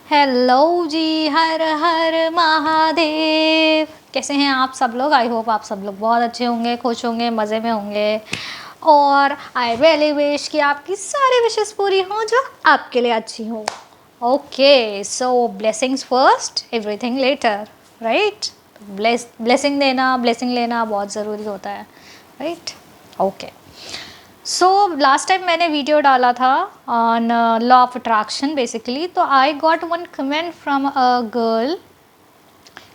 Hello जी, हर हर महादेव। कैसे हैं आप सब लोग? आई होप आप सब लोग बहुत अच्छे होंगे, खुश होंगे, मज़े में होंगे। और आई रियली विश कि आपकी सारी विशेस पूरी हों जो आपके लिए अच्छी हो। Okay, so blessings first, everything later, right? Blessing देना, ब्लेसिंग लेना बहुत ज़रूरी होता है, right? Okay, so last time मैंने वीडियो डाला था on law of attraction basically, तो I got one comment from a girl.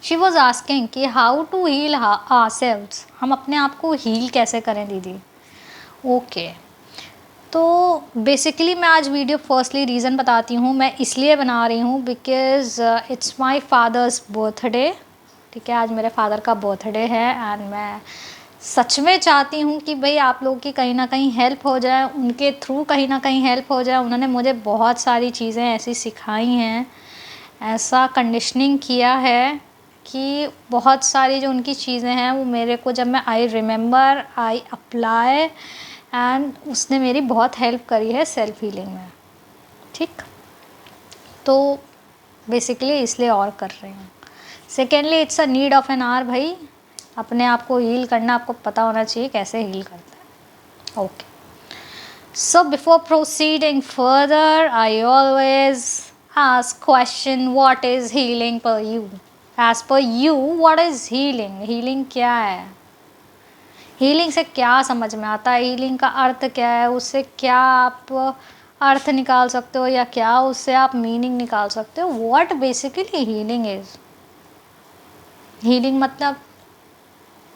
She was asking कि हाउ टू हील आवरसेल्व्स, हम अपने आप को हील कैसे करें दीदी। ओके, तो बेसिकली मैं आज वीडियो फर्स्टली रीज़न बताती हूँ, मैं इसलिए बना रही हूँ because it's my father's birthday. ठीक है, आज मेरे फादर का बर्थडे है एंड मैं सच में चाहती हूँ कि भाई आप लोगों की कहीं ना कहीं हेल्प हो जाए, उनके थ्रू कहीं ना कहीं हेल्प हो जाए। उन्होंने मुझे बहुत सारी चीज़ें ऐसी सिखाई हैं, ऐसा कंडीशनिंग किया है कि बहुत सारी जो उनकी चीज़ें हैं वो मेरे को, जब मैं I remember, I apply, and उसने मेरी बहुत हेल्प करी है सेल्फ हीलिंग में। ठीक, तो बेसिकली इसलिए और कर रही हूँ। Secondly, it's a need of an hour. भाई अपने आप को हील करना आपको पता होना चाहिए कैसे हील करता है। Okay, so before proceeding further I always ask question, what is healing per you? As per you, what is healing? Healing क्या है? हीलिंग से क्या समझ में आता है? हीलिंग का अर्थ क्या है? उससे क्या आप अर्थ निकाल सकते हो या क्या उससे आप मीनिंग निकाल सकते हो? What basically healing is? Healing मतलब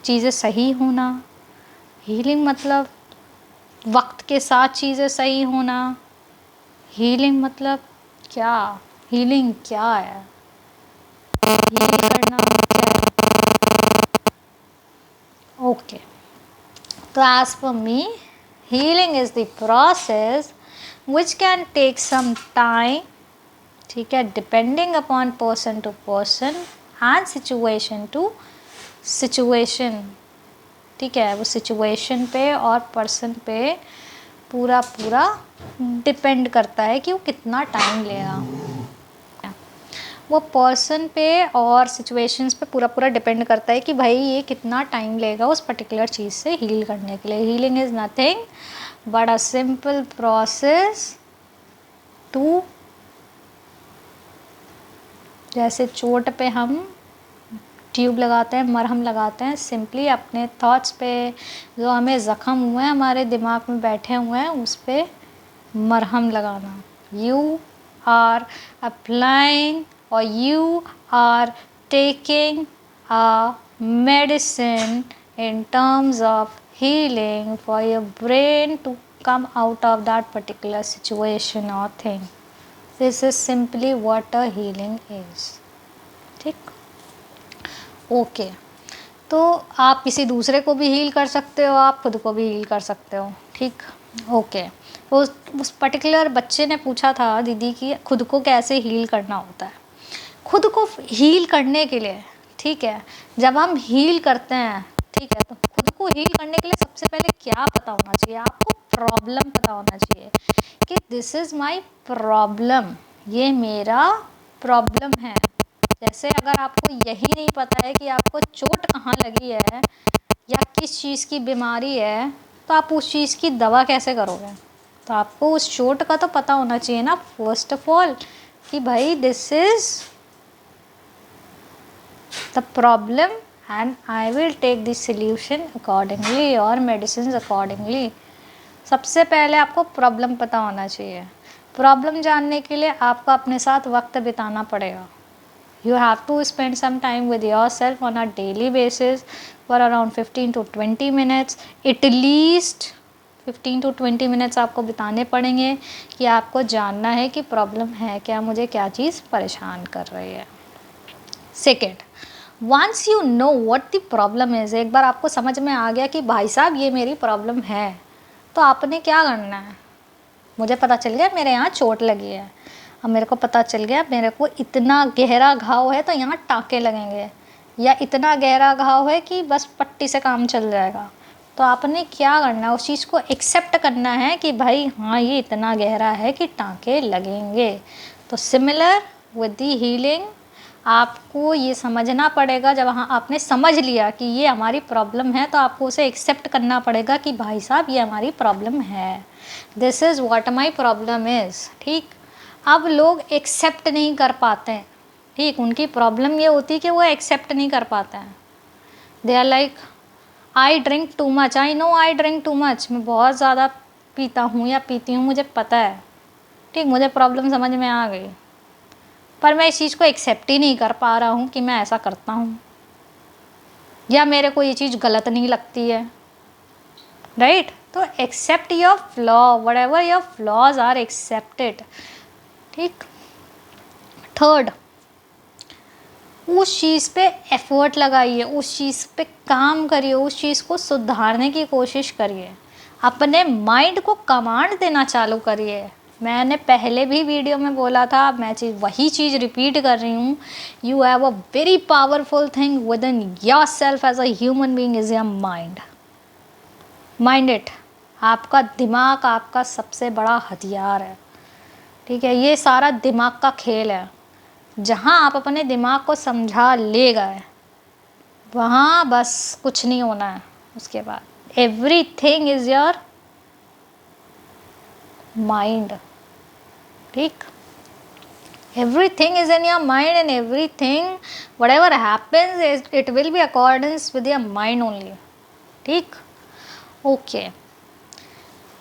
चीज़ें सही होना, हीलिंग मतलब वक्त के साथ चीज़ें सही होना, हीलिंग मतलब क्या? हीलिंग क्या है? हील करना क्या है? ओके, तो एज पर me, healing is the process which can take some time. ठीक है, depending upon person to person and situation to situation. ठीक है, वो सिचुएशन पे और पर्सन पे पूरा पूरा डिपेंड करता है कि वो कितना टाइम लेगा। वो पर्सन पे और सिचुएशंस पे पूरा पूरा डिपेंड करता है कि भाई ये कितना टाइम लेगा उस पर्टिकुलर चीज़ से हील करने के लिए। Healing is nothing but a simple process to, जैसे चोट पे हम ट्यूब लगाते हैं, मरहम लगाते हैं, सिंपली अपने थॉट्स पे जो हमें ज़ख़म हुए हैं, हमारे दिमाग में बैठे हुए हैं, उस पर मरहम लगाना। You are applying or you are taking a medicine in terms of healing for your brain to come out of that particular situation or thing. This is simply what a healing is. ठीक, okay, तो आप किसी दूसरे को भी heal कर सकते हो, आप खुद को भी हील कर सकते हो। ठीक, ओके, उस पर्टिकुलर बच्चे ने पूछा था दीदी कि खुद को कैसे हील करना होता है। खुद को हील करने के लिए, ठीक है, जब हम हील करते हैं, ठीक है, तो खुद को हील करने के लिए सबसे पहले क्या पता होना चाहिए? आपको प्रॉब्लम पता होना चाहिए कि दिस इज़ माय प्रॉब्लम, ये मेरा प्रॉब्लम है। जैसे अगर आपको यही नहीं पता है कि आपको चोट कहाँ लगी है या किस चीज़ की बीमारी है, तो आप उस चीज़ की दवा कैसे करोगे? तो आपको उस चोट का तो पता होना चाहिए ना फर्स्ट ऑफ ऑल, कि भाई this is the problem and I will take the solution accordingly or medicines accordingly. सबसे पहले आपको प्रॉब्लम पता होना चाहिए। प्रॉब्लम जानने के लिए आपको अपने साथ वक्त बिताना पड़ेगा। You have to spend some time with yourself on a daily basis for around 15 to 20 minutes. At least 15 to 20 minutes आपको बिताने पड़ेंगे कि आपको जानना है कि प्रॉब्लम है क्या, मुझे क्या चीज़ परेशान कर रही है। Second, once you know what the problem is, एक बार आपको समझ में आ गया कि भाई साहब ये मेरी प्रॉब्लम है, तो आपने क्या करना है? मुझे पता चल गया मेरे यहाँ चोट लगी है, अब मेरे को पता चल गया मेरे को इतना गहरा घाव है तो यहाँ टाँके लगेंगे, या इतना गहरा घाव है कि बस पट्टी से काम चल जाएगा। तो आपने क्या करना है? उस चीज़ को एक्सेप्ट करना है कि भाई हाँ ये इतना गहरा है कि टाँके लगेंगे। तो सिमिलर विद द हीलिंग आपको ये समझना पड़ेगा, जब आपने समझ लिया कि ये हमारी प्रॉब्लम है तो आपको उसे एक्सेप्ट करना पड़ेगा कि भाई साहब ये हमारी प्रॉब्लम है, this is what my problem is. ठीक, अब लोग एक्सेप्ट नहीं कर पाते हैं। ठीक, उनकी प्रॉब्लम ये होती है कि वो एक्सेप्ट नहीं कर पाते हैं। They are like I drink too much, I know I drink too much, मैं बहुत ज़्यादा पीता हूँ या पीती हूँ, मुझे पता है। ठीक, मुझे प्रॉब्लम समझ में आ गई, पर मैं इस चीज़ को एक्सेप्ट ही नहीं कर पा रहा हूँ कि मैं ऐसा करता हूँ, या मेरे को ये चीज़ गलत नहीं लगती है। राइट, तो accept your flaw, whatever your flaws are accepted. ठीक, थर्ड, उस चीज़ पे एफर्ट लगाइए, उस चीज़ पे काम करिए, उस चीज़ को सुधारने की कोशिश करिए, अपने माइंड को कमांड देना चालू करिए। मैंने पहले भी वीडियो में बोला था, मैं वही चीज़ रिपीट कर रही हूँ, you have a very powerful thing within yourself as a human being is your mind. Mind it, आपका दिमाग आपका सबसे बड़ा हथियार है। ठीक है, ये सारा दिमाग का खेल है। जहाँ आप अपने दिमाग को समझा ले गए, वहाँ बस कुछ नहीं होना है। उसके बाद एवरीथिंग इज़ योर माइंड। ठीक, everything is in your mind and everything whatever happens is it will be accordance with your mind only। ठीक, ओके।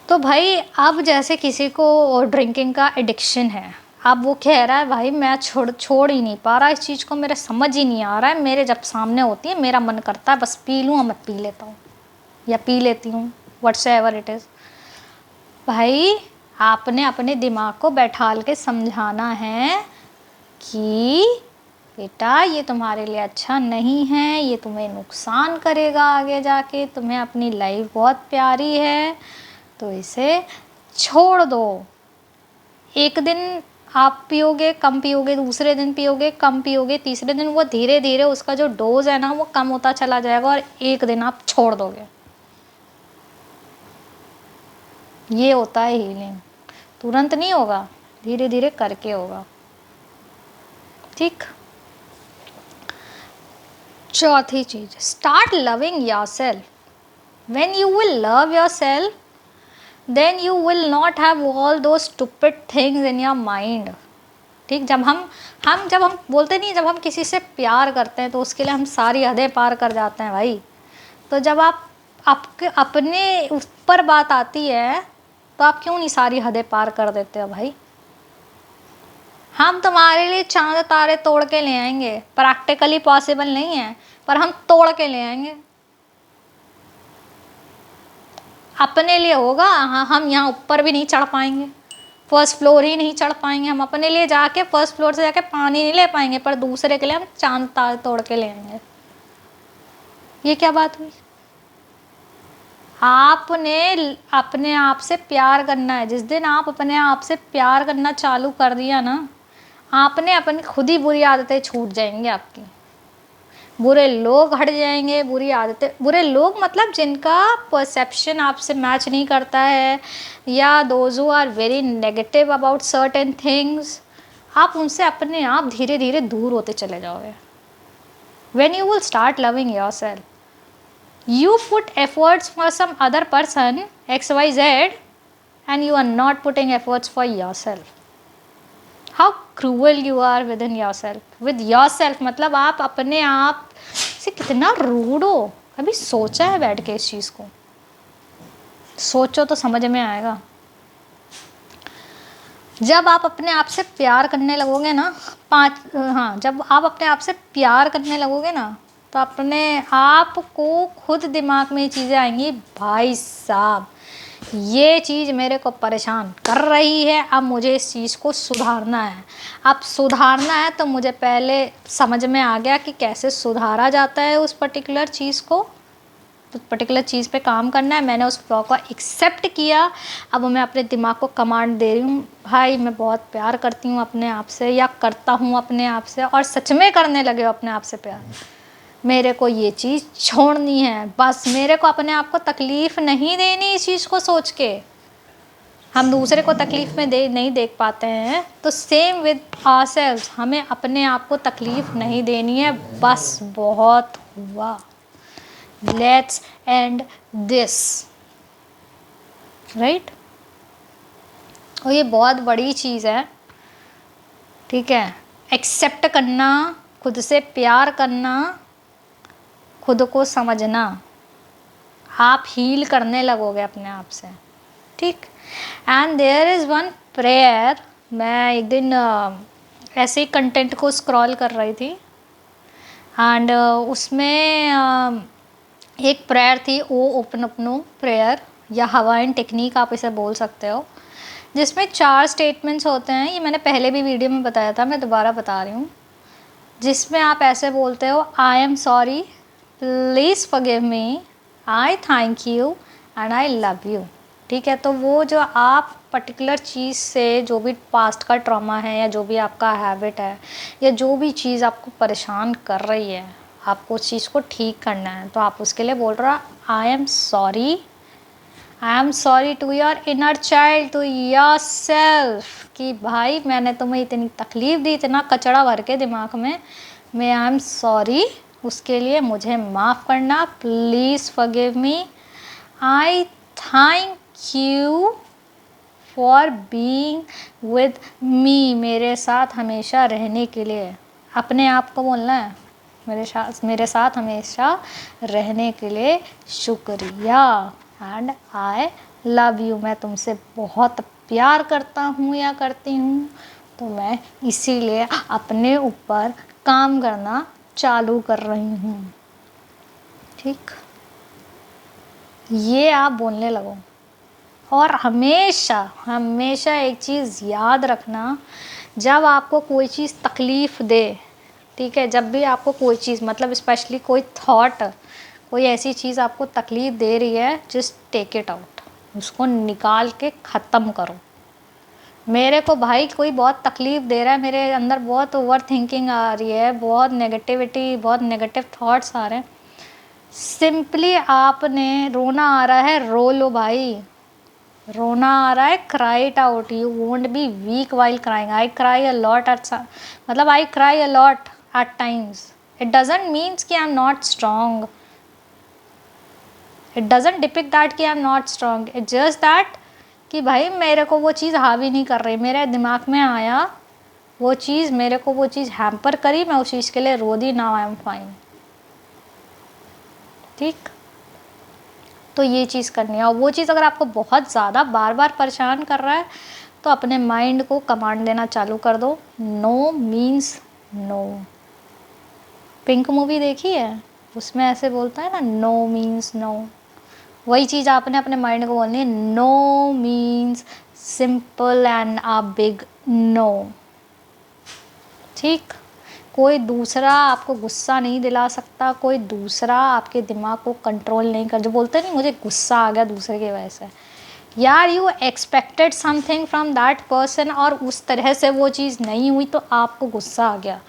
तो भाई अब जैसे किसी को ड्रिंकिंग का एडिक्शन है, अब वो कह रहा है भाई मैं छोड़ ही नहीं पा रहा इस चीज़ को, मेरे समझ ही नहीं आ रहा है, मेरे जब सामने होती है मेरा मन करता है बस पी लूँ, मैं पी लेता हूँ या पी लेती हूँ, व्हाट्सएवर इट इज़। भाई आपने अपने दिमाग को बैठाल के समझाना है कि बेटा ये तुम्हारे लिए अच्छा नहीं है, ये तुम्हें नुकसान करेगा आगे जाके, तुम्हें अपनी लाइफ बहुत प्यारी है तो इसे छोड़ दो। एक दिन आप पियोगे कम पियोगे, दूसरे दिन पियोगे कम पियोगे, तीसरे दिन वो धीरे धीरे उसका जो डोज है ना वो कम होता चला जाएगा और एक दिन आप छोड़ दोगे। ये होता है हीलिंग, तुरंत नहीं होगा, धीरे धीरे करके होगा। ठीक, चौथी चीज, start loving yourself. When you will love yourself then you will not have all those stupid things in your mind. ठीक, जब हम बोलते नहीं, जब हम किसी से प्यार करते हैं तो उसके लिए हम सारी हदें पार कर जाते हैं भाई। तो जब आपके अपने ऊपर बात आती है तो आप क्यों नहीं सारी हदें पार कर देते हो भाई। हम तुम्हारे लिए चांद तारे तोड़ के ले आएंगे, प्रैक्टिकली पॉसिबल नहीं है पर हम तोड़ के ले आएंगे। अपने लिए होगा, हाँ, हम यहाँ ऊपर भी नहीं चढ़ पाएंगे, फर्स्ट फ्लोर ही नहीं चढ़ पाएंगे, हम अपने लिए जाके फर्स्ट फ्लोर से जाके पानी नहीं ले पाएंगे, पर दूसरे के लिए हम चांद तारे तोड़ के ले आएंगे। ये क्या बात हुई। आपने अपने आप से प्यार करना है। जिस दिन आप अपने आप से प्यार करना चालू कर दिया ना, आपने अपनी खुद ही बुरी आदतें छूट जाएंगी आपकी, बुरे लोग हट जाएंगे, बुरी आदतें, बुरे लोग मतलब जिनका परसेप्शन आपसे मैच नहीं करता है, या those who are very negative about certain things, आप उनसे अपने आप धीरे धीरे दूर होते चले जाओगे। When you will start loving yourself, you put efforts for some other person XYZ and you are not putting efforts for yourself. How cruel you are within yourself. With yourself मतलब आप अपने आप से कितना रूड हो। कभी सोचा है बैठ के इस चीज़ को? सोचो तो समझ में आएगा। जब आप अपने आप से प्यार करने लगोगे ना, जब आप अपने आप से प्यार करने लगोगे ना तो अपने आप को खुद दिमाग में ये चीज़ें आएंगी, भाई साहब ये चीज़ मेरे को परेशान कर रही है, अब मुझे इस चीज़ को सुधारना है। अब सुधारना है तो मुझे पहले समझ में आ गया कि कैसे सुधारा जाता है उस पर्टिकुलर चीज़ को, तो पर्टिकुलर चीज़ पे काम करना है। मैंने उस फ्लॉ को एक्सेप्ट किया, अब मैं अपने दिमाग को कमांड दे रही हूँ, भाई मैं बहुत प्यार करती हूँ अपने आप से, या करता हूँ अपने आप से, और सच में करने लगे हो अपने आप से प्यार। मेरे को ये चीज़ छोड़नी है, बस मेरे को अपने आप को तकलीफ़ नहीं देनी इस चीज़ को सोच के। हम दूसरे को तकलीफ़ में नहीं देख पाते हैं, तो सेम विद आवरसेल्व्स, हमें अपने आप को तकलीफ़ नहीं देनी है। बस बहुत हुआ, लेट्स एंड दिस, राइट। और ये बहुत बड़ी चीज़ है, ठीक है। एक्सेप्ट करना, खुद से प्यार करना, खुद को समझना, आप हील करने लगोगे अपने आप से, ठीक। And there is one prayer, मैं एक दिन ऐसे ही कंटेंट को स्क्रॉल कर रही थी एंड उसमें एक प्रेयर थी, ओ ओपन अपनो प्रेयर या हवाइन टेक्निक आप इसे बोल सकते हो, जिसमें 4 स्टेटमेंट्स होते हैं। ये मैंने पहले भी वीडियो में बताया था, मैं दोबारा बता रही हूँ। जिसमें आप ऐसे बोलते हो, I am sorry, please forgive me, I thank you and I love you, ठीक है। तो वो जो आप पर्टिकुलर चीज़ से, जो भी पास्ट का ट्रॉमा है या जो भी आपका हैबिट है या जो भी चीज़ आपको परेशान कर रही है, आपको उस चीज़ को ठीक करना है, तो आप उसके लिए बोल रहे हो I am sorry, I am sorry to your inner child, to yourself, कि भाई मैंने तुम्हें इतनी तकलीफ़ दी, इतना कचड़ा भर के दिमाग में, मैं आई एम सॉरी, उसके लिए मुझे माफ़ करना, please forgive me, I thank you for being with me, मेरे साथ हमेशा रहने के लिए। अपने आप को बोलना है, मेरे साथ हमेशा रहने के लिए शुक्रिया, एंड आई लव यू, मैं तुमसे बहुत प्यार करता हूँ या करती हूँ, तो मैं इसीलिए अपने ऊपर काम करना चालू कर रही हूँ, ठीक। ये आप बोलने लगो। और हमेशा हमेशा एक चीज़ याद रखना, जब आपको कोई चीज़ तकलीफ़ दे, ठीक है, जब भी आपको कोई चीज़, मतलब स्पेशली कोई थॉट, कोई ऐसी चीज़ आपको तकलीफ़ दे रही है, जस्ट टेक इट आउट, उसको निकाल के ख़त्म करो। मेरे को भाई कोई बहुत तकलीफ़ दे रहा है, मेरे अंदर बहुत ओवर थिंकिंग आ रही है, बहुत नेगेटिविटी, बहुत नेगेटिव थॉट्स आ रहे हैं, सिंपली आपने रोना आ रहा है, रो लो भाई, रोना आ रहा है, cry it out, you won't be weak while crying. I cry a lot at, मतलब I cry a lot at times, it doesn't means कि I am not strong, it doesn't depict that कि I am not strong, it just that कि भाई मेरे को वो चीज़ हावी नहीं कर रही, मेरे दिमाग में आया वो चीज़, मेरे को वो चीज़ हैम्पर करी, मैं उस चीज़ के लिए रो दी, नाउ आई एम फाइन, ठीक। तो ये चीज़ करनी है। और वो चीज़ अगर आपको बहुत ज़्यादा बार बार परेशान कर रहा है, तो अपने माइंड को कमांड देना चालू कर दो, no means no. Pink movie देखी है, उसमें ऐसे बोलता है ना, नो मीन्स नो, वही चीज़ आपने अपने माइंड को बोलनी है, no means simple and a big no, ठीक। कोई दूसरा आपको गुस्सा नहीं दिला सकता, कोई दूसरा आपके दिमाग को कंट्रोल नहीं कर, जो बोलते नहीं मुझे गुस्सा आ गया दूसरे की वजह से, यार you expected something from that person और उस तरह से वो चीज़ नहीं हुई तो आपको गुस्सा आ गया।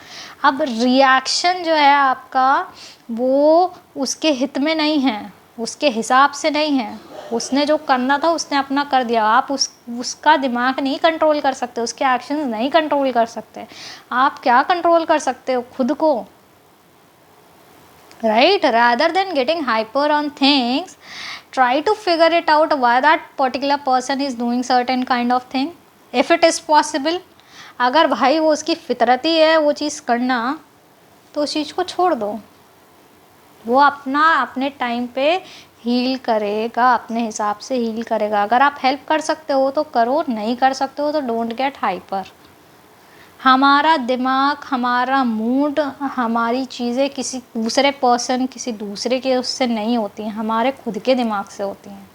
अब रिएक्शन जो है आपका वो उसके हित में नहीं है, उसके हिसाब से नहीं है, उसने जो करना था उसने अपना कर दिया, आप उसका दिमाग नहीं कंट्रोल कर सकते, उसके एक्शंस नहीं कंट्रोल कर सकते। आप क्या कंट्रोल कर सकते हो, खुद को, right? Rather than getting hyper on things, try to figure it out why that particular person is doing certain kind of thing, if it is possible। अगर भाई वो उसकी फितरत ही है वो चीज़ करना, तो उस चीज़ को छोड़ दो, वो अपने टाइम पे हील करेगा, अपने हिसाब से हील करेगा। अगर आप हेल्प कर सकते हो तो करो, नहीं कर सकते हो तो डोंट गेट हाइपर। हमारा दिमाग, हमारा मूड, हमारी चीज़ें किसी दूसरे पर्सन, किसी दूसरे के उससे नहीं होती हैं, हमारे खुद के दिमाग से होती हैं।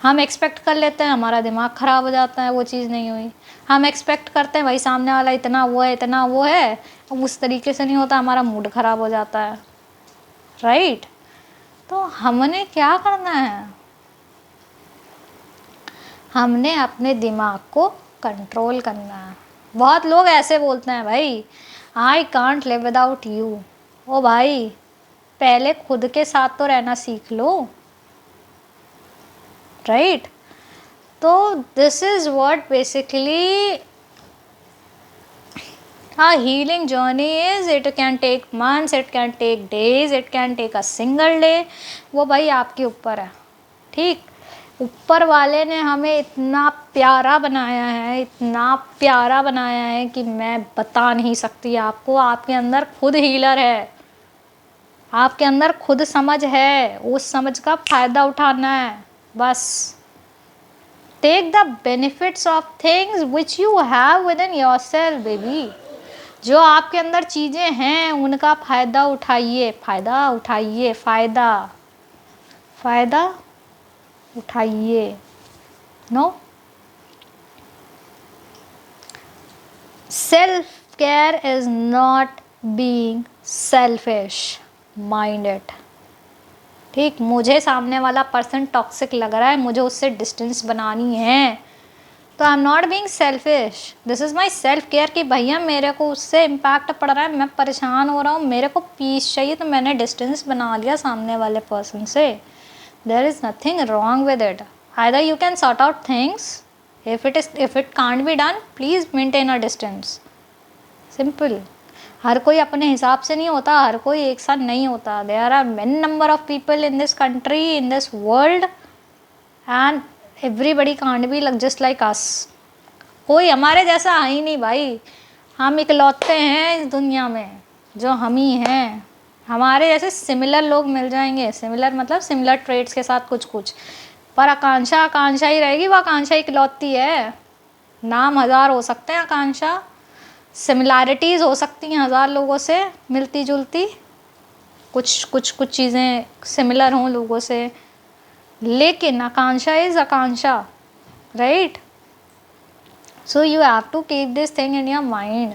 हम एक्सपेक्ट कर लेते हैं, हमारा दिमाग ख़राब हो जाता है, वो चीज़ नहीं हुई। हम एक्सपेक्ट करते हैं भाई सामने वाला इतना वो है, इतना वो है, अब उस तरीके से नहीं होता, हमारा मूड ख़राब हो जाता है, राइट। तो हमने क्या करना है, हमने अपने दिमाग को कंट्रोल करना है। बहुत लोग ऐसे बोलते हैं भाई I can't live without you, ओ भाई पहले खुद के साथ तो रहना सीख लो, राइट। तो this is what basically a healing journey is. It can take months, it can take days, it can take a single day. वो भाई आपके ऊपर है, ठीक। ऊपर वाले ने हमें इतना प्यारा बनाया है, इतना प्यारा बनाया है कि मैं बता नहीं सकती आपको। आपके अंदर खुद हीलर है, आपके अंदर खुद समझ है, उस समझ का फ़ायदा उठाना है बस। Take the benefits of things which you have within yourself baby. जो आपके अंदर चीज़ें हैं उनका फ़ायदा उठाइए, फ़ायदा उठाइए, फ़ायदा उठाइए। No, self care is not being selfish minded, ठीक। मुझे सामने वाला पर्सन टॉक्सिक लग रहा है, मुझे उससे डिस्टेंस बनानी है, तो आई am not being selfish, this is my self care कि भैया मेरे को उससे इम्पैक्ट पड़ रहा है, मैं परेशान हो रहा हूँ, मेरे को पीस चाहिए, तो मैंने डिस्टेंस बना लिया सामने वाले पर्सन से। There is nothing wrong with it. Either you can sort out things, if it can't be done, please maintain a distance, simple. हर कोई अपने हिसाब से नहीं होता, हर कोई एक साथ नहीं होता। There are many number of people in this country, in this world, and everybody can't be just like us. कोई हमारे जैसा है ही नहीं भाई, हम इकलौते हैं इस दुनिया में जो हम ही हैं। हमारे जैसे सिमिलर लोग मिल जाएंगे, सिमिलर मतलब सिमिलर ट्रेड्स के साथ कुछ कुछ, पर आकांक्षा आकांक्षा ही रहेगी, वो आकांक्षा इकलौती है। नाम 1000 हो सकते हैं आकांक्षा, सिमिलैरिटीज़ हो सकती हैं 1000 लोगों से मिलती जुलती, कुछ चीज़ें सिमिलर हों लोगों से, लेकिन आकांक्षा इज़ आकांक्षा, right. So you have to keep this thing in your mind.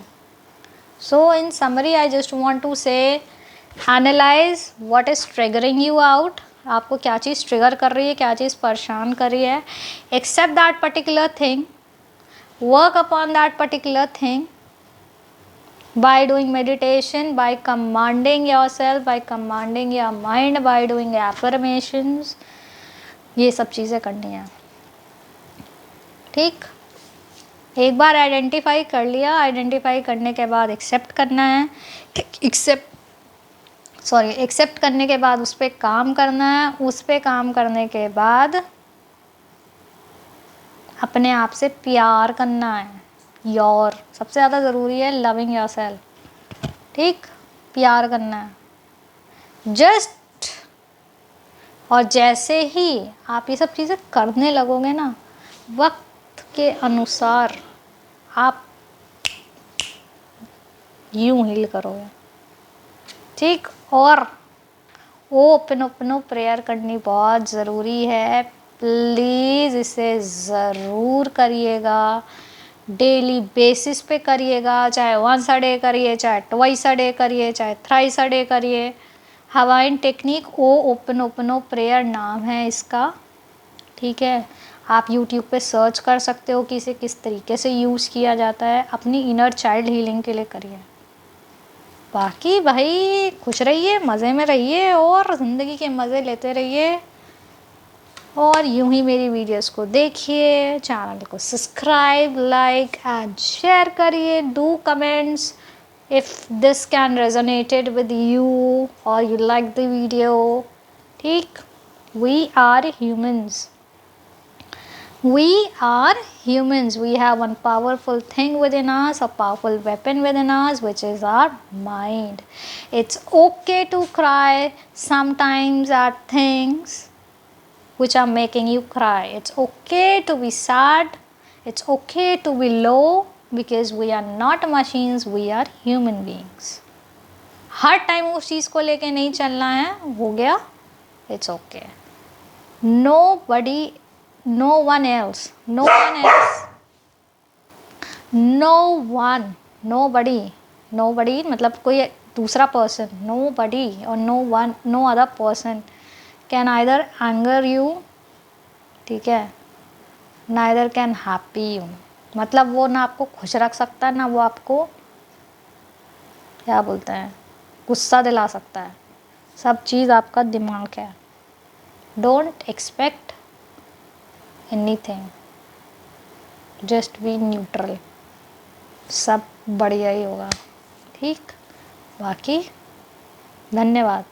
So in summary, I just want to say, analyze what is triggering you out. आपको क्या चीज़ ट्रिगर कर रही है, क्या चीज़ परेशान कर रही है। Accept that particular thing, work upon that particular thing by doing meditation, by commanding yourself, by commanding your mind, by doing affirmations. ये सब चीज़ें करनी है, ठीक। एक बार आइडेंटिफाई कर लिया, आइडेंटिफाई करने के बाद एक्सेप्ट करना है, एक्सेप्ट करने के बाद उस पर काम करना है, उस पर काम करने के बाद अपने आप से प्यार करना है। सबसे ज़्यादा ज़रूरी है लविंग योर सेल्फ, ठीक। प्यार करना है जस्ट, और जैसे ही आप ये सब चीज़ें करने लगोगे ना, वक्त के अनुसार आप यूं हील करोगे, ठीक। और ओपनो प्रेयर करनी बहुत ज़रूरी है, प्लीज़ इसे ज़रूर करिएगा, डेली बेसिस पे करिएगा, चाहे वंस अ डे करिए, चाहे ट्वाइस अ डे करिए, चाहे थ्राइस अ डे करिए। हवाइन टेक्निक ओपनो प्रेयर नाम है इसका, ठीक है। आप YouTube पे सर्च कर सकते हो कि इसे किस तरीके से यूज़ किया जाता है, अपनी इनर चाइल्ड हीलिंग के लिए करिए। बाकी भाई खुश रहिए, मज़े में रहिए और ज़िंदगी के मज़े लेते रहिए, और यूं ही मेरी वीडियोस को देखिए, चैनल को सब्सक्राइब, लाइक एंड शेयर करिए, do comments if this can resonated with you और यू लाइक द वीडियो, ठीक। We are humans, we are humans, we have one powerful thing within us, a powerful weapon within us, which is our mind. It's okay to cry sometimes at things which are making you cry. It's okay to be sad, it's okay to be low, because we are not machines, we are human beings. Her time उस चीज़ को लेके नहीं चलना है, हो गया, it's okay. No one else, nobody मतलब कोई दूसरा पर्सन, nobody और no other person can either anger you, ठीक है, neither can happy you। मतलब वो ना आपको खुश रख सकता है, ना वो आपको क्या बोलते हैं गुस्सा दिला सकता है। सब चीज़ आपका दिमाग है। Don't expect anything, just be neutral, सब बढ़िया ही होगा। ठीक, बाकी धन्यवाद।